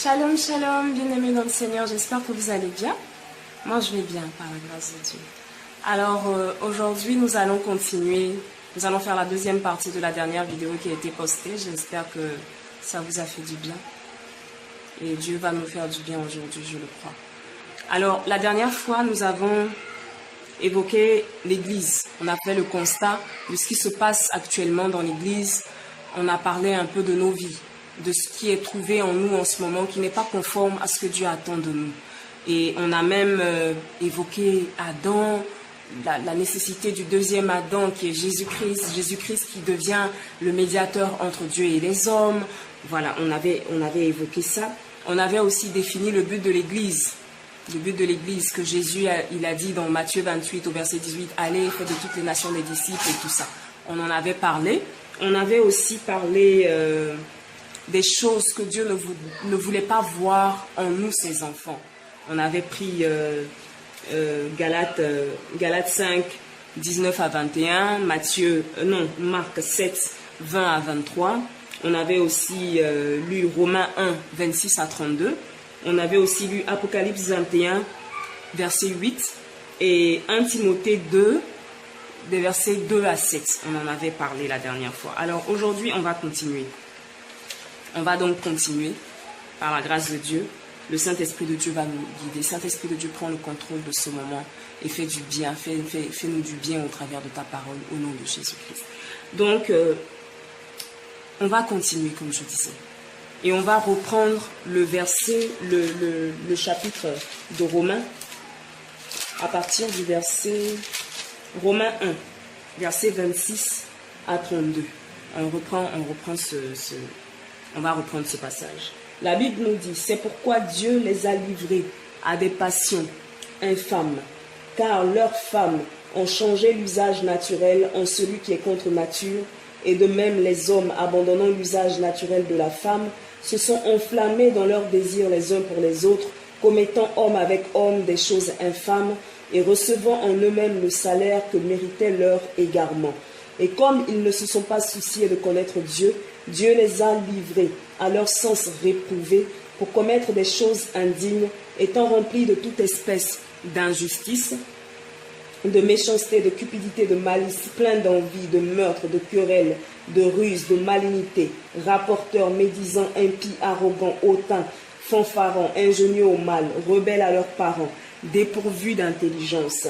Shalom, shalom, bien-aimés dans le Seigneur, j'espère que vous allez bien. Moi, je vais bien, par la grâce de Dieu. Alors, aujourd'hui, nous allons continuer. Nous allons faire la deuxième partie de la dernière vidéo qui a été postée. J'espère que ça vous a fait du bien. Et Dieu va nous faire du bien aujourd'hui, je le crois. Alors, la dernière fois, nous avons évoqué l'Église. On a fait le constat de ce qui se passe actuellement dans l'Église. On a parlé un peu de nos vies, de ce qui est trouvé en nous en ce moment, qui n'est pas conforme à ce que Dieu attend de nous. Et on a même évoqué Adam, la nécessité du deuxième Adam qui est Jésus-Christ, Jésus-Christ qui devient le médiateur entre Dieu et les hommes. Voilà, on avait évoqué ça. On avait aussi défini le but de l'Église. Le but de l'Église que Jésus il a dit dans Matthieu 28 au verset 18, « Allez, faites de toutes les nations des disciples » et tout ça. On en avait parlé. On avait aussi parlé des choses que Dieu ne voulait pas voir en nous, ses enfants. On avait pris Galates 5, 19 à 21, Marc 7, 20 à 23. On avait aussi lu Romains 1, 26 à 32. On avait aussi lu Apocalypse 21, verset 8 et 1 Timothée 2, des versets 2 à 7. On en avait parlé la dernière fois. Alors aujourd'hui, on va continuer. On va donc continuer par la grâce de Dieu. Le Saint-Esprit de Dieu va nous guider. Saint-Esprit de Dieu prend le contrôle de ce moment et fait du bien. Fais-nous du bien au travers de ta parole au nom de Jésus-Christ. Donc, on va continuer comme je disais. Et on va reprendre le verset, le chapitre de Romains à partir du verset Romains 1, verset 26 à 32. On va reprendre ce passage. La Bible nous dit, c'est pourquoi Dieu les a livrés à des passions infâmes, car leurs femmes ont changé l'usage naturel en celui qui est contre nature, et de même les hommes, abandonnant l'usage naturel de la femme, se sont enflammés dans leurs désirs les uns pour les autres, commettant homme avec homme des choses infâmes, et recevant en eux-mêmes le salaire que méritait leur égarement. Et comme ils ne se sont pas souciés de connaître Dieu, Dieu les a livrés à leur sens réprouvé pour commettre des choses indignes, étant remplis de toute espèce d'injustice, de méchanceté, de cupidité, de malice, pleins d'envie, de meurtre, de querelles, de ruse, de malignité, rapporteurs, médisants, impies, arrogants, hautains, fanfarons, ingénieux au mal, rebelles à leurs parents, dépourvus d'intelligence.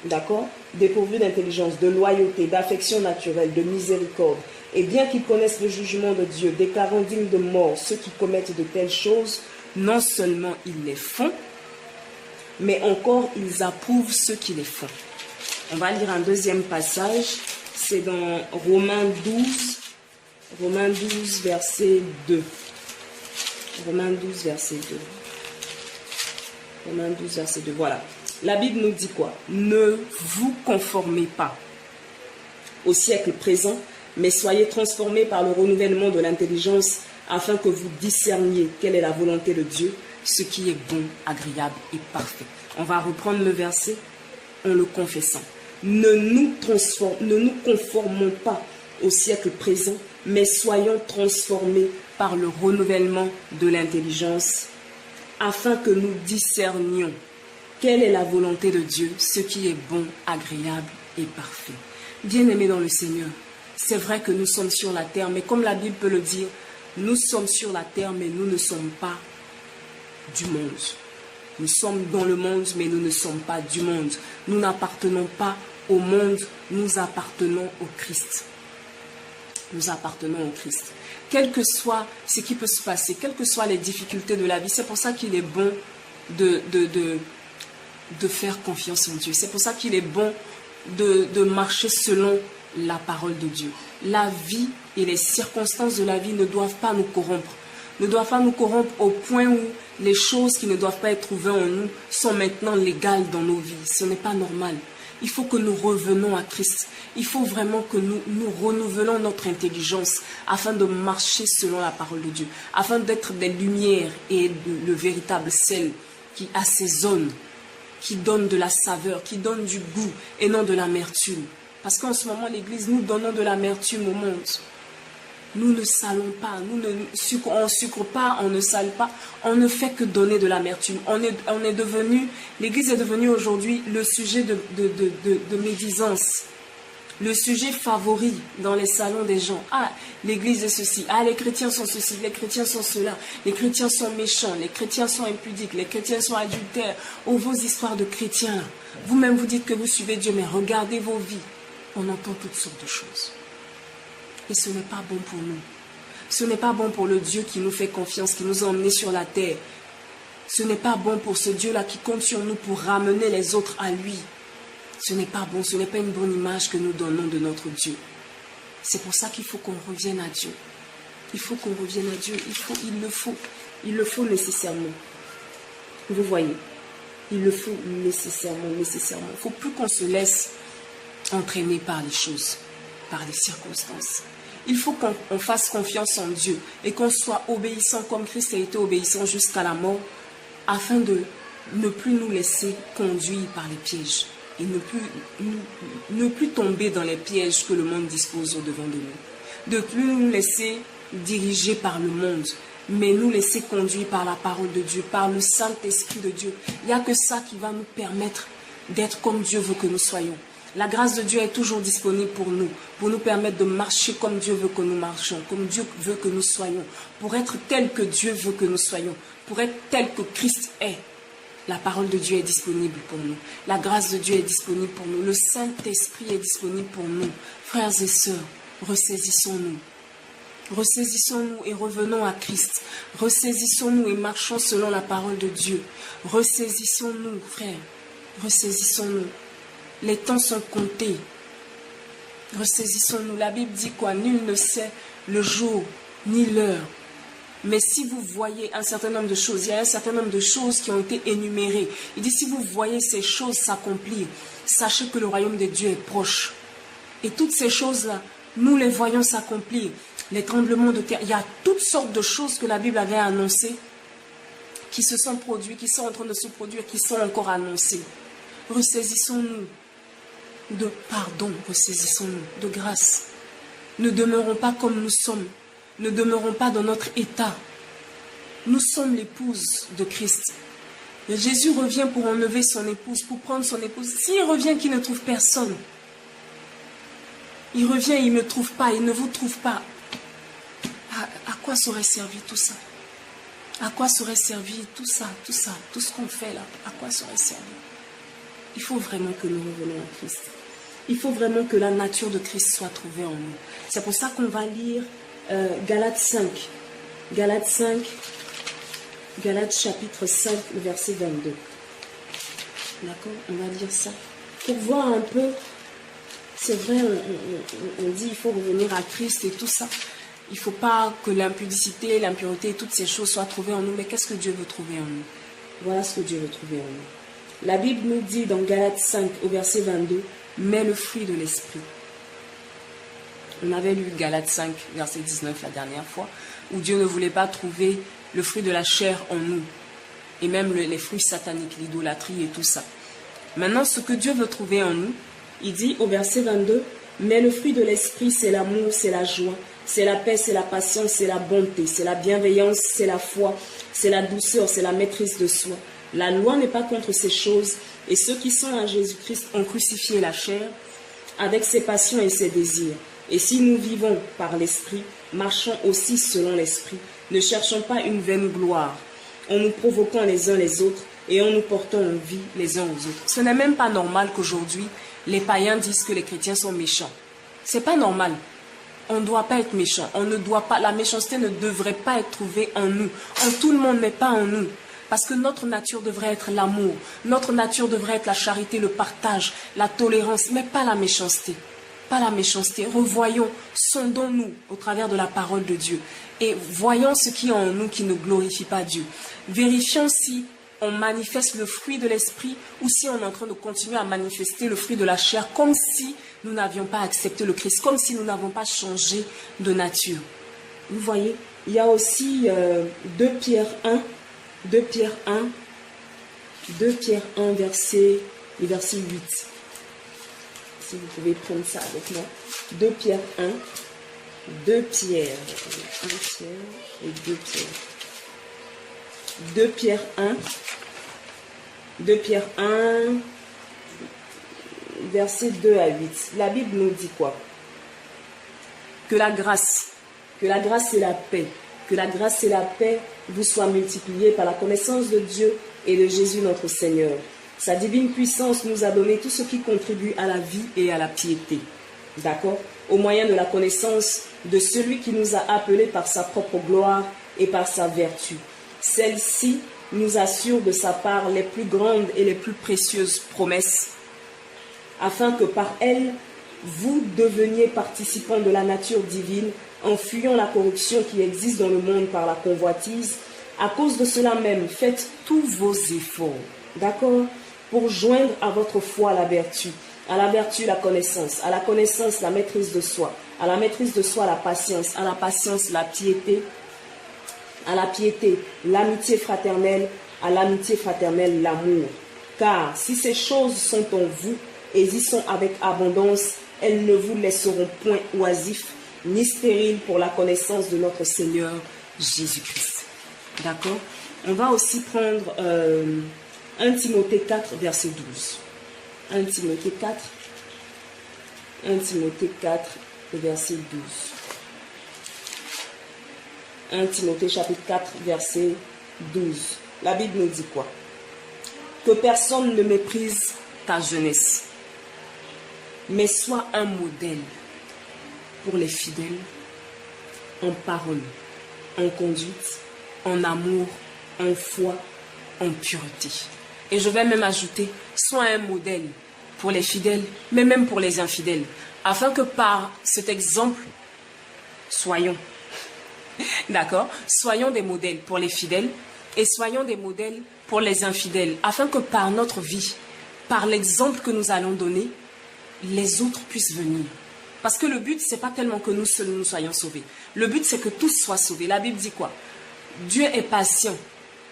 D'accord? Dépourvus d'intelligence, de loyauté, d'affection naturelle, de miséricorde. Et bien qu'ils connaissent le jugement de Dieu, déclarant dignes de mort ceux qui commettent de telles choses, non seulement ils les font, mais encore ils approuvent ceux qui les font. On va lire un deuxième passage, c'est dans Romains 12, verset 2. Romains 12, verset 2. Romains 12, verset 2, voilà. La Bible nous dit quoi? Ne vous conformez pas au siècle présent, mais soyez transformés par le renouvellement de l'intelligence afin que vous discerniez quelle est la volonté de Dieu, ce qui est bon, agréable et parfait. On va reprendre le verset en le confessant. Ne nous conformons pas au siècle présent, mais soyons transformés par le renouvellement de l'intelligence afin que nous discernions quelle est la volonté de Dieu, ce qui est bon, agréable et parfait. Bien-aimés dans le Seigneur, c'est vrai que nous sommes sur la terre, mais comme la Bible peut le dire, nous sommes sur la terre, mais nous ne sommes pas du monde. Nous sommes dans le monde, mais nous ne sommes pas du monde. Nous n'appartenons pas au monde, nous appartenons au Christ. Nous appartenons au Christ. Quel que soit ce qui peut se passer, quelles que soient les difficultés de la vie, c'est pour ça qu'il est bon de faire confiance en Dieu. C'est pour ça qu'il est bon de marcher selon la parole de Dieu. La vie et les circonstances de la vie ne doivent pas nous corrompre. Ne doivent pas nous corrompre au point où les choses qui ne doivent pas être trouvées en nous sont maintenant légales dans nos vies. Ce n'est pas normal. Il faut que nous revenons à Christ. Il faut vraiment que nous renouvelons notre intelligence afin de marcher selon la parole de Dieu, afin d'être des lumières et le véritable sel qui assaisonne, qui donne de la saveur, qui donne du goût et non de l'amertume. Parce qu'en ce moment, l'Église, nous donnons de l'amertume au monde. Nous ne salons pas, on ne sucre pas, on ne sale pas, on ne fait que donner de l'amertume. L'Église est devenue aujourd'hui le sujet de médisance, le sujet favori dans les salons des gens. Ah, l'Église est ceci, ah, les chrétiens sont ceci, les chrétiens sont cela, les chrétiens sont méchants, les chrétiens sont impudiques, les chrétiens sont adultères. Oh, vos histoires de chrétiens là. Vous-même vous dites que vous suivez Dieu, mais regardez vos vies. On entend toutes sortes de choses. Et ce n'est pas bon pour nous. Ce n'est pas bon pour le Dieu qui nous fait confiance, qui nous a emmenés sur la terre. Ce n'est pas bon pour ce Dieu-là qui compte sur nous pour ramener les autres à lui. Ce n'est pas bon, ce n'est pas une bonne image que nous donnons de notre Dieu. C'est pour ça qu'il faut qu'on revienne à Dieu. Il faut qu'on revienne à Dieu. Il le faut nécessairement. Vous voyez, il le faut nécessairement. Il ne faut plus qu'on se laisse entraîner par les choses, par les circonstances. Il faut qu'on fasse confiance en Dieu et qu'on soit obéissant comme Christ a été obéissant jusqu'à la mort, afin de ne plus nous laisser conduire par les pièges et ne plus tomber dans les pièges que le monde dispose au-devant de nous. De plus nous laisser diriger par le monde, mais nous laisser conduire par la parole de Dieu, par le Saint-Esprit de Dieu. Il n'y a que ça qui va nous permettre d'être comme Dieu veut que nous soyons. La grâce de Dieu est toujours disponible pour nous permettre de marcher comme Dieu veut que nous marchions, comme Dieu veut que nous soyons, pour être tel que Dieu veut que nous soyons, pour être tel que Christ est. La parole de Dieu est disponible pour nous. La grâce de Dieu est disponible pour nous. Le Saint-Esprit est disponible pour nous. Frères et sœurs, ressaisissons-nous. Ressaisissons-nous et revenons à Christ. Ressaisissons-nous et marchons selon la parole de Dieu. Ressaisissons-nous, frères. Ressaisissons-nous. Les temps sont comptés. Ressaisissons-nous. La Bible dit quoi? Nul ne sait le jour ni l'heure. Mais si vous voyez un certain nombre de choses, il y a un certain nombre de choses qui ont été énumérées. Il dit, si vous voyez ces choses s'accomplir, sachez que le royaume de Dieu est proche. Et toutes ces choses-là, nous les voyons s'accomplir. Les tremblements de terre, il y a toutes sortes de choses que la Bible avait annoncées, qui se sont produites, qui sont en train de se produire, qui sont encore annoncées. Ressaisissons-nous de pardon, ressaisissons-nous de grâce. Ne demeurons pas comme nous sommes. Ne demeurons pas dans notre état. Nous sommes l'épouse de Christ. Et Jésus revient pour enlever son épouse, pour prendre son épouse. S'il revient qu'il ne trouve personne, il revient, il ne trouve pas, il ne vous trouve pas. À quoi serait servi tout ça? À quoi serait servi tout ça, tout ce qu'on fait là? À quoi serait servi? Il faut vraiment que nous revenions à Christ. Il faut vraiment que la nature de Christ soit trouvée en nous. C'est pour ça qu'on va lire Galates 5. Galates 5. Galates chapitre 5, le verset 22. D'accord? On va lire ça. Pour voir un peu, c'est vrai, on dit il faut revenir à Christ et tout ça. Il ne faut pas que l'impudicité, l'impureté, toutes ces choses soient trouvées en nous. Mais qu'est-ce que Dieu veut trouver en nous? Voilà ce que Dieu veut trouver en nous. La Bible nous dit dans Galates 5 au verset 22, mais le fruit de l'esprit. On avait lu Galates 5 verset 19 la dernière fois, où Dieu ne voulait pas trouver le fruit de la chair en nous, et même les fruits sataniques, l'idolâtrie et tout ça. Maintenant, ce que Dieu veut trouver en nous, il dit au verset 22, mais le fruit de l'esprit, c'est l'amour, c'est la joie, c'est la paix, c'est la patience, c'est la bonté, c'est la bienveillance, c'est la foi, c'est la douceur, c'est la maîtrise de soi. La loi n'est pas contre ces choses, et ceux qui sont à Jésus-Christ ont crucifié la chair avec ses passions et ses désirs. Et si nous vivons par l'esprit, marchons aussi selon l'esprit, ne cherchons pas une vaine gloire, en nous provoquant les uns les autres et en nous portant en vie les uns aux autres. Ce n'est même pas normal qu'aujourd'hui, les païens disent que les chrétiens sont méchants. C'est pas normal. On ne doit pas être méchant. On ne doit pas, la méchanceté ne devrait pas être trouvée en nous. En tout le monde, mais pas en nous. Parce que notre nature devrait être l'amour. Notre nature devrait être la charité, le partage, la tolérance, mais pas la méchanceté. Pas la méchanceté. Revoyons, sondons-nous au travers de la parole de Dieu. Et voyons ce qui est en nous qui ne glorifie pas Dieu. Vérifions si on manifeste le fruit de l'esprit ou si on est en train de continuer à manifester le fruit de la chair comme si nous n'avions pas accepté le Christ, comme si nous n'avons pas changé de nature. Vous voyez, il y a aussi 2 Pierre 1, verset 8. Si vous pouvez prendre ça avec moi. 2 Pierre 1, 2 Pierre. 1 Pierre et 2 Pierre. 2 Pierre 1. 2 Pierre 1, versets 2 à 8. La Bible nous dit quoi? Que la grâce et la paix, que la grâce et la paix vous soient multipliées par la connaissance de Dieu et de Jésus notre Seigneur. Sa divine puissance nous a donné tout ce qui contribue à la vie et à la piété. D'accord? Au moyen de la connaissance de celui qui nous a appelés par sa propre gloire et par sa vertu. Celle-ci nous assure de sa part les plus grandes et les plus précieuses promesses, afin que par elle, vous deveniez participants de la nature divine, en fuyant la corruption qui existe dans le monde par la convoitise. À cause de cela même, faites tous vos efforts, d'accord, pour joindre à votre foi la vertu, à la vertu la connaissance, à la connaissance la maîtrise de soi, à la maîtrise de soi la patience, à la patience la piété, à la piété l'amitié fraternelle, à l'amitié fraternelle l'amour. Car si ces choses sont en vous et y sont avec abondance, elles ne vous laisseront point oisifs ni stériles pour la connaissance de notre Seigneur Jésus-Christ. D'accord? On va aussi prendre 1 Timothée 4, verset 12. 1 Timothée 4, 1 Timothée 4, verset 12. 1 Timothée chapitre 4, verset 12. La Bible nous dit quoi? Que personne ne méprise ta jeunesse, mais sois un modèle pour les fidèles en parole, en conduite, en amour, en foi, en pureté. Et je vais même ajouter, sois un modèle pour les fidèles, mais même pour les infidèles, afin que par cet exemple, soyons, d'accord, soyons des modèles pour les fidèles et soyons des modèles pour les infidèles, afin que par notre vie, par l'exemple que nous allons donner, les autres puissent venir. Parce que le but, ce n'est pas tellement que nous seuls nous soyons sauvés. Le but, c'est que tous soient sauvés. La Bible dit quoi? Dieu est patient.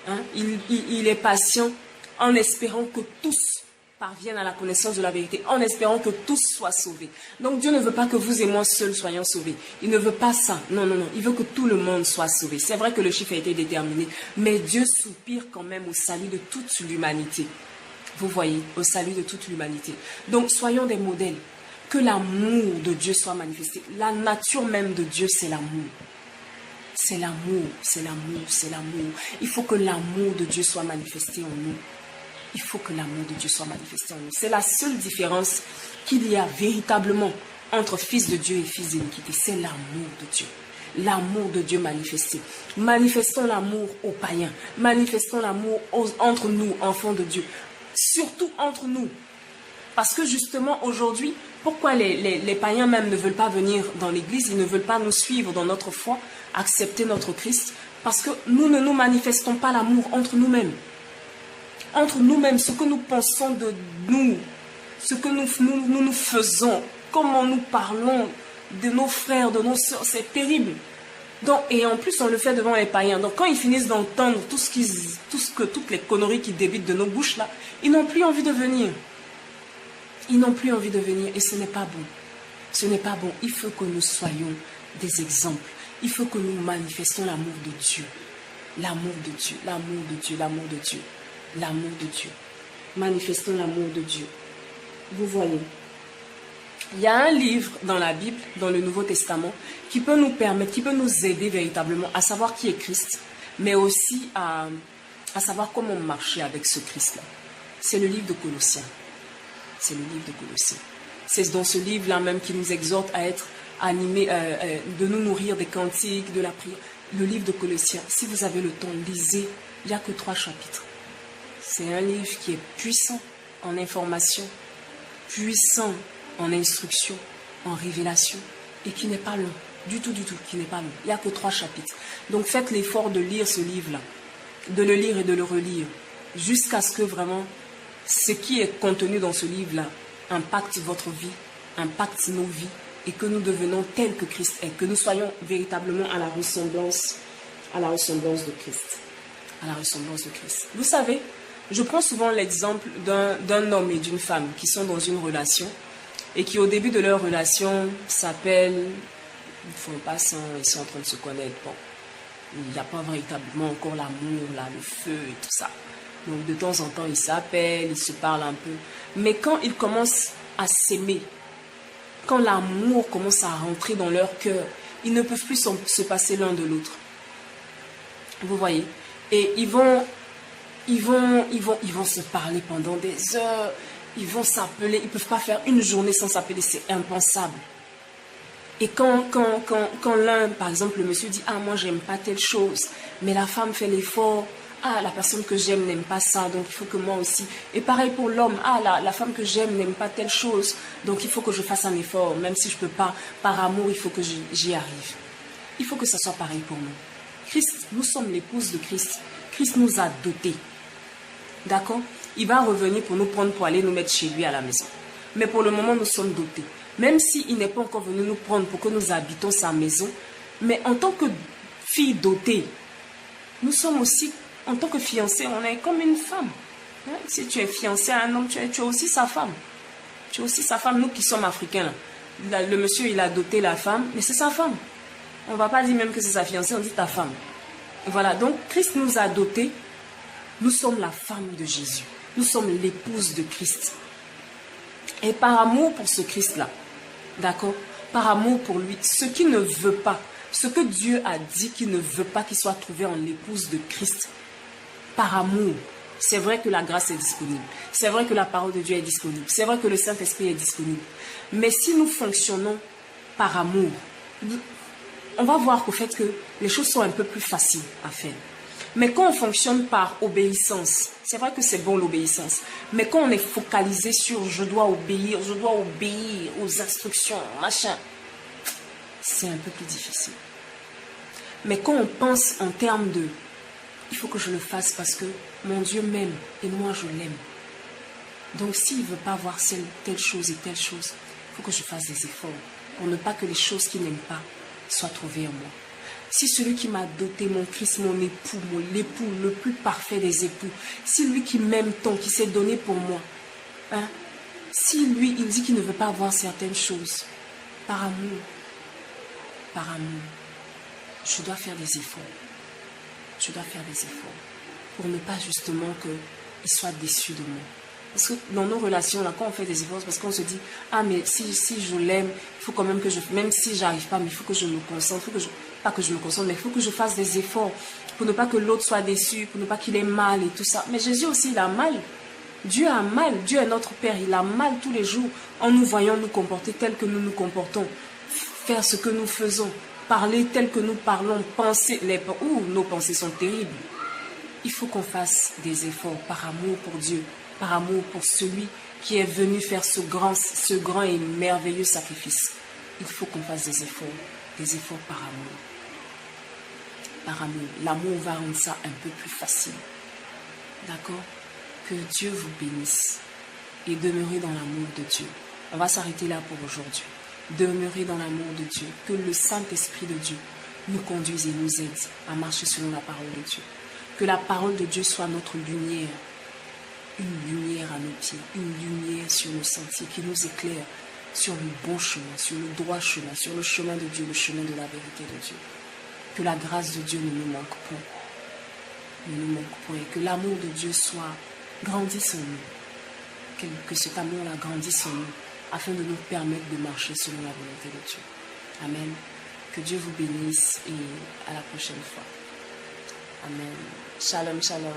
Hein? Il est patient en espérant que tous parviennent à la connaissance de la vérité, en espérant que tous soient sauvés. Donc Dieu ne veut pas que vous et moi seuls soyons sauvés. Il ne veut pas ça. Non, non, non. Il veut que tout le monde soit sauvé. C'est vrai que le chiffre a été déterminé, mais Dieu soupire quand même au salut de toute l'humanité. Vous voyez, au salut de toute l'humanité. Donc soyons des modèles. Que l'amour de Dieu soit manifesté. La nature même de Dieu, c'est l'amour. C'est l'amour, c'est l'amour, c'est l'amour. Il faut que l'amour de Dieu soit manifesté en nous. Il faut que l'amour de Dieu soit manifesté en nous. C'est la seule différence qu'il y a véritablement entre fils de Dieu et fils d'iniquité. C'est l'amour de Dieu. L'amour de Dieu manifesté. Manifestons l'amour aux païens. Manifestons l'amour entre nous, enfants de Dieu. Surtout entre nous. Parce que justement, aujourd'hui, pourquoi les païens même ne veulent pas venir dans l'église, ils ne veulent pas nous suivre dans notre foi, accepter notre Christ? Parce que nous ne nous manifestons pas l'amour entre nous-mêmes. Entre nous-mêmes, ce que nous pensons de nous, ce que nous faisons, comment nous parlons de nos frères, de nos sœurs, c'est terrible. Donc, et en plus, on le fait devant les païens. Donc, quand ils finissent d'entendre toutes les conneries qui débitent de nos bouches, là, ils n'ont plus envie de venir. Ils n'ont plus envie de venir et ce n'est pas bon. Ce n'est pas bon. Il faut que nous soyons des exemples. Il faut que nous manifestions l'amour de Dieu. L'amour de Dieu, l'amour de Dieu, l'amour de Dieu, l'amour de Dieu. Manifestons l'amour de Dieu. Vous voyez. Il y a un livre dans la Bible, dans le Nouveau Testament, qui peut nous permettre, qui peut nous aider véritablement à savoir qui est Christ, mais aussi à savoir comment marcher avec ce Christ-là. C'est le livre de Colossiens. C'est le livre de Colossiens. C'est dans ce livre-là même qui nous exhorte à être animés, de nous nourrir des cantiques, de la prière. Le livre de Colossiens, si vous avez le temps, lisez. Il n'y a que 3 chapitres. C'est un livre qui est puissant en information, puissant en instruction, en révélation, et qui n'est pas long. Du tout, qui n'est pas long. Il n'y a que 3 chapitres. Donc faites l'effort de lire ce livre-là, de le lire et de le relire, jusqu'à ce que vraiment ce qui est contenu dans ce livre-là impacte votre vie, impacte nos vies, et que nous devenons tels que Christ est, que nous soyons véritablement à la ressemblance de Christ. À la ressemblance de Christ. Vous savez, je prends souvent l'exemple d'un homme et d'une femme qui sont dans une relation, et qui au début de leur relation s'appellent Ils ne font pas ça, ils sont en train de se connaître. Bon, il n'y a pas véritablement encore l'amour, là, le feu et tout ça. Donc de temps en temps, ils s'appellent, ils se parlent un peu. Mais quand ils commencent à s'aimer, quand l'amour commence à rentrer dans leur cœur, ils ne peuvent plus se passer l'un de l'autre. Vous voyez? Et ils vont se parler pendant des heures. Ils vont s'appeler. Ils ne peuvent pas faire une journée sans s'appeler. C'est impensable. Et quand l'un, par exemple, le monsieur dit « Ah, moi, j'aime pas telle chose. » Mais la femme fait l'effort. « Ah, la personne que j'aime n'aime pas ça. Donc, il faut que moi aussi. » Et pareil pour l'homme. « Ah, la femme que j'aime n'aime pas telle chose. Donc, il faut que je fasse un effort. Même si je ne peux pas, par amour, il faut que j'y arrive. » Il faut que ça soit pareil pour nous. Christ, nous sommes l'épouse de Christ. Christ nous a dotés. D'accord? Il va revenir pour nous prendre pour aller nous mettre chez lui à la maison. Mais pour le moment, nous sommes dotés. Même s'il n'est pas encore venu nous prendre pour que nous habitons sa maison, mais en tant que fille dotée, nous sommes aussi, en tant que fiancée, on est comme une femme. Hein? Si tu es fiancé à un homme, tu es aussi sa femme. Tu es aussi sa femme. Nous qui sommes africains, là, le monsieur, il a doté la femme, mais c'est sa femme. On ne va pas dire même que c'est sa fiancée, on dit ta femme. Voilà, donc Christ nous a dotés. Nous sommes la femme de Jésus. Nous sommes l'épouse de Christ. Et par amour pour ce Christ-là, d'accord? Par amour pour lui, ce qui ne veut pas, ce que Dieu a dit qu'il ne veut pas qu'il soit trouvé en l'épouse de Christ, par amour, c'est vrai que la grâce est disponible. C'est vrai que la parole de Dieu est disponible. C'est vrai que le Saint-Esprit est disponible. Mais si nous fonctionnons par amour, on va voir qu'au fait que les choses sont un peu plus faciles à faire. Mais quand on fonctionne par obéissance, c'est vrai que c'est bon l'obéissance, mais quand on est focalisé sur je dois obéir aux instructions, machin, c'est un peu plus difficile. Mais quand on pense en termes de il faut que je le fasse parce que mon Dieu m'aime et moi je l'aime. Donc s'il ne veut pas voir telle chose et telle chose, il faut que je fasse des efforts pour ne pas que les choses qu'il n'aime pas soient trouvées en moi. Si celui qui m'a doté, mon Christ, mon époux, l'époux le plus parfait des époux, si lui qui m'aime tant, qui s'est donné pour moi, hein, si lui, il dit qu'il ne veut pas voir certaines choses, par amour, je dois faire des efforts. Je dois faire des efforts pour ne pas justement qu'il soit déçu de moi. Parce que dans nos relations, là, quand on fait des efforts, c'est parce qu'on se dit, ah, mais si je l'aime, il faut quand même que même si j'arrive pas, mais il faut que je me concentre, pas que je me concentre, mais il faut que je fasse des efforts pour ne pas que l'autre soit déçu, pour ne pas qu'il ait mal et tout ça. Mais Jésus aussi, il a mal. Dieu a mal. Dieu est notre Père. Il a mal tous les jours en nous voyant nous comporter tel que nous nous comportons, faire ce que nous faisons, parler tel que nous parlons, penser, nos pensées sont terribles. Il faut qu'on fasse des efforts par amour pour Dieu, par amour pour celui qui est venu faire ce grand et merveilleux sacrifice. Il faut qu'on fasse des efforts par amour. Par amour. L'amour va rendre ça un peu plus facile. D'accord? Que Dieu vous bénisse et demeurez dans l'amour de Dieu. On va s'arrêter là pour aujourd'hui. Demeurez dans l'amour de Dieu. Que le Saint-Esprit de Dieu nous conduise et nous aide à marcher selon la parole de Dieu. Que la parole de Dieu soit notre lumière. Une lumière à nos pieds. Une lumière sur nos sentiers qui nous éclaire sur le bon chemin, sur le droit chemin, sur le chemin de Dieu, le chemin de la vérité de Dieu. Que la grâce de Dieu ne nous manque point. Ne nous manque point. Et que l'amour de Dieu grandisse en nous. Que cet amour-là grandisse en nous, afin de nous permettre de marcher selon la volonté de Dieu. Amen. Que Dieu vous bénisse et à la prochaine fois. Amen. Shalom, shalom.